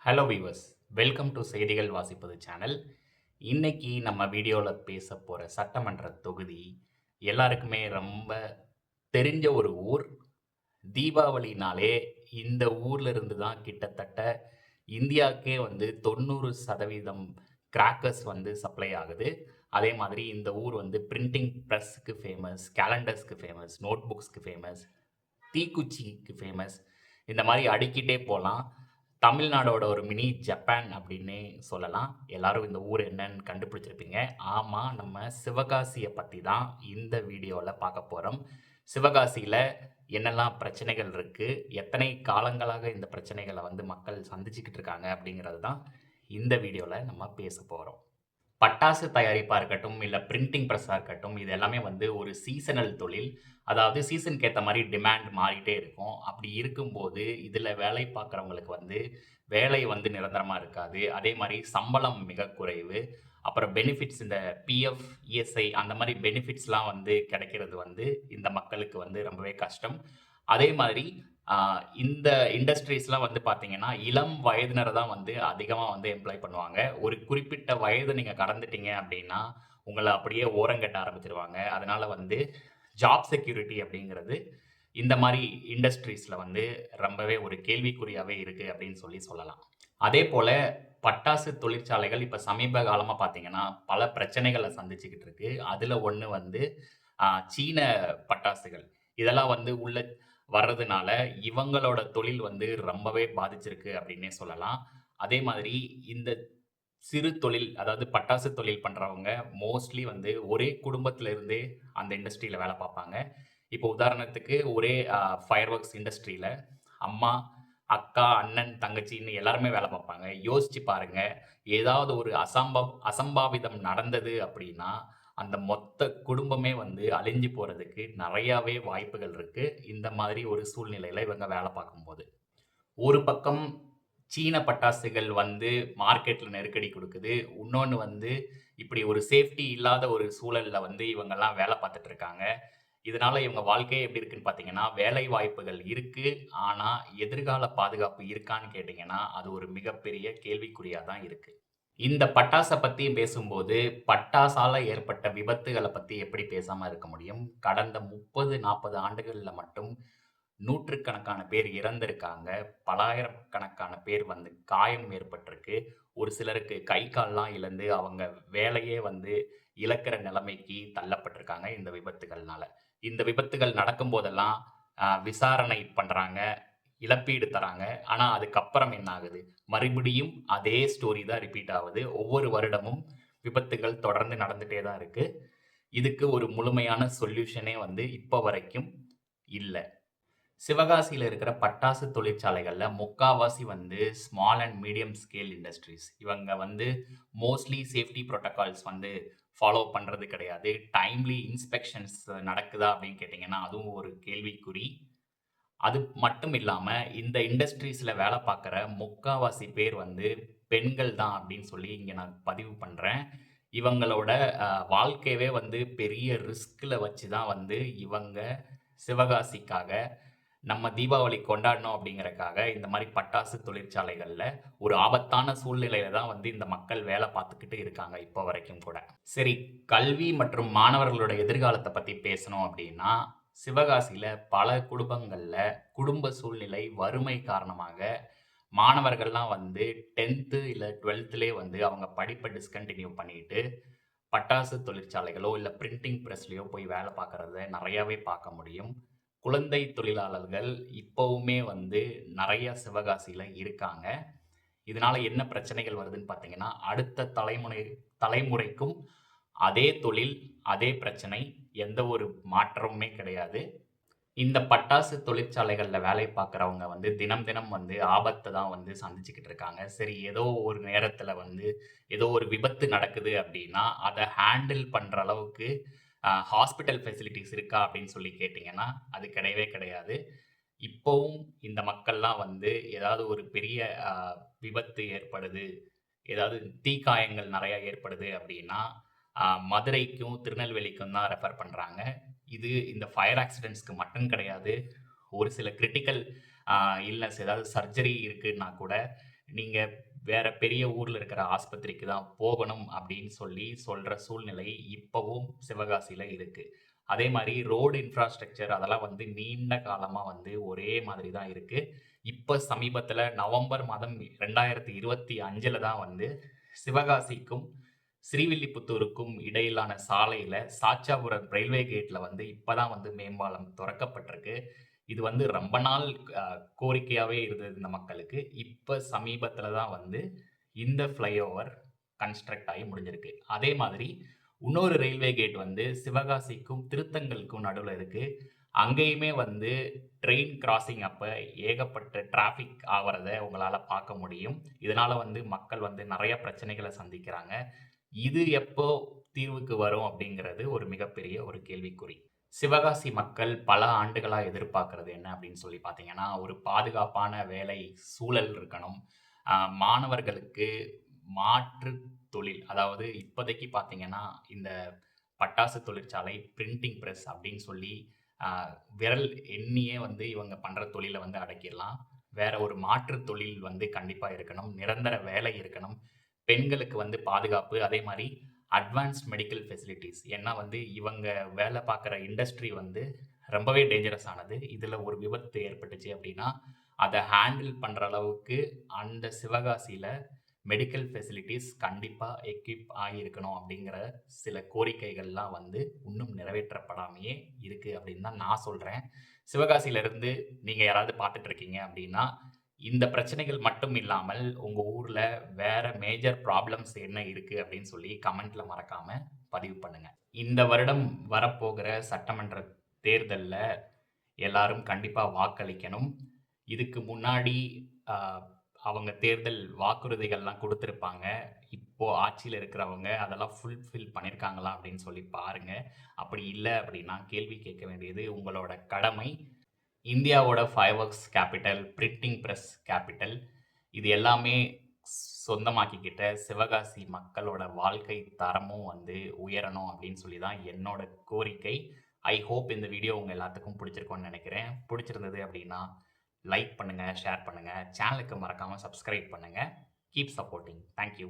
Hello viewers, welcome to செய்திகள் வாசிப்பது channel. இன்னைக்கு நம்ம வீடியோவில் பேச போகிற சட்டமன்ற தொகுதி எல்லாருக்குமே ரொம்ப தெரிஞ்ச ஒரு ஊர். தீபாவளினாலே இந்த ஊர்ல இருந்து தான் கிட்டத்தட்ட இந்தியாவுக்கே வந்து 90% கிராக்கர்ஸ் வந்து சப்ளை ஆகுது. அதே மாதிரி இந்த ஊர் வந்து பிரிண்டிங் ப்ரெஸ்ஸுக்கு ஃபேமஸ், கேலண்டர்ஸ்க்கு ஃபேமஸ், நோட் புக்ஸ்க்கு ஃபேமஸ், தீக்குச்சிக்கு ஃபேமஸ். இந்த மாதிரி அடுக்கிட்டே போகலாம். தமிழ்நாடோட ஒரு மினி ஜப்பான் அப்படின்னே சொல்லலாம். எல்லாரும் இந்த ஊர் என்னன்னு கண்டுபிடிச்சிருப்பீங்க. ஆமா, நம்ம சிவகாசிய பத்தி தான் இந்த வீடியோல பார்க்க போறோம். சிவகாசியில என்னெல்லாம் பிரச்சனைகள் இருக்கு? எத்தனை காலங்களாக இந்த பிரச்சனைகள வந்து மக்கள் சந்திச்சுக்கிட்டு இருக்காங்க? அப்படிங்கிறது தான் இந்த வீடியோல நம்ம பேச போறோம். பட்டாசு தயாரிப்பா இருக்கட்டும், இல்ல பிரிண்டிங் பிரஸ்ஸா இருக்கட்டும், இது எல்லாமே வந்து ஒரு சீசனல் தொழில். அதாவது சீசனுக்கு ஏத்த மாரி டிமாண்ட் மாறிட்டே இருக்கும். அப்படி இருக்கும்போது, இதுல வேலை பார்க்குறவங்களுக்கு வந்து வேலை வந்து நிரந்தரமா இருக்காது. அதே மாரி சம்பளம் மிக குறைவு. அப்புறம் பெனிஃபிட்ஸ் இந்த பிஎஃப், இஎஸ்ஐ அந்த மாரி பெனிஃபிட்ஸ்லாம் வந்து கிடைக்கிறது வந்து இந்த மக்களுக்கு வந்து ரொம்பவே கஷ்டம். அதே மாதிரி ஆ இந்த இண்டஸ்ட்ரீஸ்லாம் வந்து பார்த்தீங்கன்னா, இளம் வயதினர தான் வந்து அதிகமா வந்து எம்ப்ளாய் பண்ணுவாங்க. ஒரு குறிப்பிட்ட வயது நீங்க கடந்துட்டீங்க அப்டின்னா, உங்கள அப்படியே ஓரங்கட்ட ஆரம்பிச்சுருவாங்க. அதனால வந்து ஜாப் செக்யூரிட்டி அப்படிங்கிறது இந்த மாரி இண்டஸ்ட்ரீஸ்ல வந்து ரொம்பவே ஒரு கேள்விக்குறியாவே இருக்கு அப்படின்னு சொல்லலாம். அதேபோல பட்டாசு தொழிற்சாலைகள் இப்ப சமீப காலமா பார்த்தீங்கன்னா, பல பிரச்சனைகள சந்திச்சுக்கிட்டு இருக்கு. அதுல ஒண்ணு வந்து அ சீன பட்டாசுகள். இதெல்லாம் வந்து உள்ள வர்றதுனால, இவங்களோட தொழில் வந்து ரொம்பவே பாதிச்சிருக்கு அப்டின்னே சொல்லலாம். அதே மாதிரி இந்த சிறு தொழில், அதாவது பட்டாசு தொழில் பண்றவங்க மோஸ்ட்லி வந்து ஒரே குடும்பத்தில இருந்தே அந்த இண்டஸ்ட்ரியில வேல பார்ப்பாங்க. இப்போ உதாரணத்துக்கு ஒரே ஃபயர் ஒர்க்ஸ் இண்டஸ்ட்ரியில அம்மா, அக்கா, அண்ணன், தங்கச்சின்னு எல்லாருமே வேல பார்ப்பாங்க. யோசிச்சு பாருங்க, ஏதாவது ஒரு அசம்பாவிதம் நடந்தது அப்டின்னா, அந்த மொத்த குடும்பமே வந்து அழிஞ்சு போறதுக்கு நெறையாவே வாய்ப்புகள் இருக்கு. இந்த மாதிரி ஒரு சூழ்நிலையில இவங்க வேல பார்க்கும்போது. ஒரு பக்கம் சீன பட்டாசுகள் வந்து மார்க்கெட்ல நெருக்கடி குடுக்குது. உன்னொன்னு வந்து இப்படி ஒரு சேஃப்டி இல்லாத ஒரு சூழல்ல வந்து இவங்கலாம் வேல பார்த்துட்டு இருக்காங்க. இதனால இவங்க வாழ்க்கையே எப்படி இருக்குன்னு பார்த்தீங்கன்னா, வேலை வாய்ப்புகள் இருக்கு. ஆனா, எதிர்கால பாதுகாப்பு இருக்கான்னு கேட்டீங்கன்னா, அது ஒரு மிகப்பெரிய கேள்விக்குறியா தான் இருக்கு. இந்த பட்டாச பத்தி பேசும்போது, பட்டாசால ஏற்பட்ட விபத்துகள பத்தி எப்படி பேசாம இருக்க முடியும்? கடந்த 30, 40 ஆண்டுகள்ல மட்டும் நூற்றுக்கணக்கான பேர் இறந்திருக்காங்க. பலாயிரக்கணக்கான பேர் வந்து காயம் ஏற்பட்டிருக்கு. ஒரு சிலருக்கு கை, கால்லாம் இழந்து அவங்க வேலையே வந்து இழக்கிற நிலைமைக்கு தள்ளப்பட்டிருக்காங்க இந்த விபத்துகள்னால. இந்த விபத்துகள் நடக்கும்போதெல்லாம் விசாரணை பண்றாங்க, இழப்பீடு தராங்க. ஆனா அதுக்கப்புறம் என்ன ஆகுது? மறுபடியும் அதே ஸ்டோரி தான் ரிப்பீட் ஆவுது. ஒவ்வொரு வருடமும் விபத்துகள் தொடர்ந்து நடந்துட்டே தான் இருக்கு. இதுக்கு ஒரு முழுமையான சொல்யூஷனே வந்து இப்ப வரைக்கும் இல்ல. சிவகாசியில இருக்கிற பட்டாசு தொழிற்சாலைகள்ல முக்காவாசி வந்து small and medium scale industries. இவங்க வந்து மோஸ்ட்லி சேஃப்டி புரோட்டோகால்ஸ் வந்து ஃபாலோ பண்றது கிடையாது. டைம்லி இன்ஸ்பெக்ஷன்ஸ் நடக்குதா அப்படின்னு கேட்டீங்கன்னா, அதுவும் ஒரு கேள்விக்குறி. அது மட்டும் இல்லாம, இந்த இண்டஸ்ட்ரீஸ்ல வேலை பார்க்குற முக்காவாசி பேர் வந்து பெண்கள் தான் அப்படின்னு சொல்லி இங்க நான் பதிவு பண்றேன். இவங்களோட வாழ்க்கையவே வந்து பெரிய ரிஸ்க்ல வச்சு தான் வந்து இவங்க சிவகாசிக்காக நம்ம தீபாவளி கொண்டாடணும் அப்படிங்கிறக்காக, இந்த மாரி பட்டாசு தொழிற்சாலைகள்ல ஒரு ஆபத்தான சூழ்நிலையில தான் வந்து இந்த மக்கள் வேலை பார்த்துக்கிட்டு இருக்காங்க, இப்போ வரைக்கும் கூட. சரி, கல்வி மற்றும் மாணவர்களோட எதிர்காலத்த பத்தி பேசணும் அப்படின்னா, சிவகாசியில பல குடும்பங்கள்ல குடும்ப சூழ்நிலை, வறுமை காரணமாக மாணவர்கள்லாம் வந்து 10த் இல்ல 12த்லயே வந்து அவங்க படிப்ப டிஸ்கன்டின்யூ பண்ணிட்டு, பட்டாசு தொழிற்சாலைகளோ, இல்ல பிரிண்டிங் பிரஸ்லயோ போய் வேலை பார்க்கிறத நெறையாவே பார்க்க முடியும். குழந்தை தொழிலாளர்கள் இப்பவுமே வந்து நெறைய சிவகாசியில இருக்காங்க. இதனால என்ன பிரச்சனைகள் வருதுன்னு பார்த்தீங்கன்னா, அடுத்த தலைமுறைக்கும் அதே தொழில், அதே பிரச்சனை. எந்த ஒரு மாற்றமுமே கிடையாது. இந்த பட்டாசு தொழிற்சாலைகள்ல வேலை பார்க்கிறவங்க வந்து தினம், தினம் வந்து ஆபத்த தான் வந்து சந்திச்சுக்கிட்டு இருக்காங்க. சரி, ஏதோ ஒரு நேரத்தில வந்து ஏதோ ஒரு விபத்து நடக்குது அப்டின்னா, அத ஹேண்டில் பண்ற அளவுக்கு ஹாஸ்பிட்டல் ஃபெசிலிட்டீஸ் இருக்கா அப்டின்னு சொல்லி கேட்டீங்கன்னா, அது கிடையவே கிடையாது. இப்பவும் இந்த மக்கள்லாம் வந்து ஏதாவது ஒரு பெரிய அ விபத்து ஏற்படுது, ஏதாவது தீக்காயங்கள் நெறைய ஏற்படுது அப்டின்னா, அ மதுரைக்கும், திருநெல்வேலிக்கும் தான் ரெஃபர் பண்றாங்க. இது இந்த ஃபயர் ஆக்சிடென்ட்ஸ்க்கு மட்டும் கிடையாது. ஒரு சில கிரிட்டிக்கல் அ இல்னஸ் ஏதாவது சர்ஜரி இருக்குன்னா கூட, நீங்க வேற பெரிய ஊர்ல இருக்கிற ஆஸ்பத்திரிக்கு தான் போகணும் அப்படின்னு சொல்லி சொல்ற சூழ்நிலை இப்பவும் சிவகாசியில இருக்கு. அதே மாரி ரோடு இன்ஃப்ராஸ்ட்ரக்சர் அதெல்லாம் வந்து நீண்ட காலமா வந்து ஒரே மாதிரி தான் இருக்கு. இப்ப சமீபத்தில நவம்பர் மாதம் 2025ல தான் வந்து சிவகாசிக்கும், ஸ்ரீவில்லிபுத்தூருக்கும் இடையிலான சாலையில சாச்சாபுரம் ரயில்வே கேட்ல வந்து இப்ப தான் வந்து மேம்பாலம் தொறக்கப்பட்டிருக்கு. இது வந்து ரொம்ப நாள் அ கோரிக்கையாவே இருந்தது இந்த மக்களுக்கு. இப்ப சமீபத்தில தான் வந்து இந்த ஃப்ளைஓவர் கன்ஸ்ட்ரக்ட் ஆகி முடிஞ்சிருக்கு. அதே மாதிரி இன்னொரு ரயில்வே கேட் வந்து சிவகாசிக்கும், திருத்தங்கலுக்கும் நடுவுல இருக்கு. அங்கேயுமே வந்து ட்ரெயின் கிராசிங் அப்ப ஏகப்பட்ட டிராஃபிக் ஆவறத உங்களால பார்க்க முடியும். இதனால வந்து மக்கள் வந்து நெறைய பிரச்சனைகள சந்திக்கிறாங்க. இது எப்போ தீர்வுக்கு வரும் அப்படிங்கிறது ஒரு மிகப்பெரிய ஒரு கேள்விக்குறி. சிவகாசி மக்கள் பல ஆண்டுகளா எதிர்பார்க்கிறது என்ன அப்படின்னு சொல்லி பார்த்தீங்கன்னா, ஒரு பாதுகாப்பான வேலை சூழல் இருக்கணும். அ மாணவர்களுக்கு மாற்று தொழில், அதாவது இப்போதைக்கு பார்த்தீங்கன்னா, இந்த பட்டாசு தொழிற்சாலை, பிரிண்டிங் பிரஸ் அப்படின்னு சொல்லி அ விரல் எண்ணியே வந்து இவங்க பண்ற தொழில வந்து அடக்கிடலாம். வேற ஒரு மாற்று தொழில் வந்து கண்டிப்பா இருக்கணும். நிரந்தர வேலை இருக்கணும். பெண்களுக்கு வந்து பாதுகாப்பு, அதே மாரி அட்வான்ஸ்ட் மெடிக்கல் ஃபெசிலிட்டீஸ். ஏன்னா வந்து இவங்க வேலை பார்க்குற இண்டஸ்ட்ரி வந்து ரொம்பவே டேஞ்சரஸ் ஆனது. இதுல ஒரு விபத்து ஏற்பட்டுச்சு அப்டின்னா, அத ஹேண்டில் பண்ற அளவுக்கு அந்த சிவகாசியில மெடிக்கல் ஃபெசிலிட்டீஸ் கண்டிப்பா எக்விப் ஆகியிருக்கணும் அப்டிங்கிற சில கோரிக்கைகள்லாம் வந்து இன்னும் நிறைவேற்றப்படாமயே இருக்கு அப்டின்னு தான் நான் சொல்றேன். சிவகாசியிலருந்து நீங்க யாராவது பார்த்துட்டு இருக்கீங்க அப்டின்னா, இந்த பிரச்சனைகள் மட்டும் இல்லாமல் உங்க ஊர்ல வேற மேஜர் ப்ராப்ளம்ஸ் என்ன இருக்கு அப்படின்னு சொல்லி கமெண்ட்ல மறக்காம பதிவு பண்ணுங்க. இந்த வருடம் வரப்போகிற சட்டமன்ற தேர்தல்ல எல்லாரும் கண்டிப்பா வாக்களிக்கணும். இதுக்கு முன்னாடி அ அவங்க தேர்தல் வாக்குறுதிகள்லாம் குடுத்திருப்பாங்க. இப்போ ஆட்சியில இருக்கிறவங்க அதெல்லாம் ஃபுல்ஃபில் பண்ணியிருக்காங்களா அப்படின்னு சொல்லி பாருங்க. அப்படி இல்ல அப்படின்னா கேள்வி கேட்க வேண்டியது உங்களோட கடமை. இந்தியாவோட fire works capital, printing press capital இது எல்லாமே சொந்தமாக்கிக்கிட்ட சிவகாசி மக்களோட வாழ்க்கை தரமும் வந்து உயரணும் அப்படின்னு சொல்லி தான் என்னோட கோரிக்கை. ஐ ஹோப் இந்த வீடியோ உங்க எல்லாத்துக்கும் பிடிச்சிருக்கும்னு நினைக்கிறேன். பிடிச்சிருந்தது அப்படின்னா லைக் பண்ணுங்க, ஷேர் பண்ணுங்க. சேனலுக்கு மறக்காம சப்ஸ்கிரைப் பண்ணுங்க. Keep supporting. Thank you.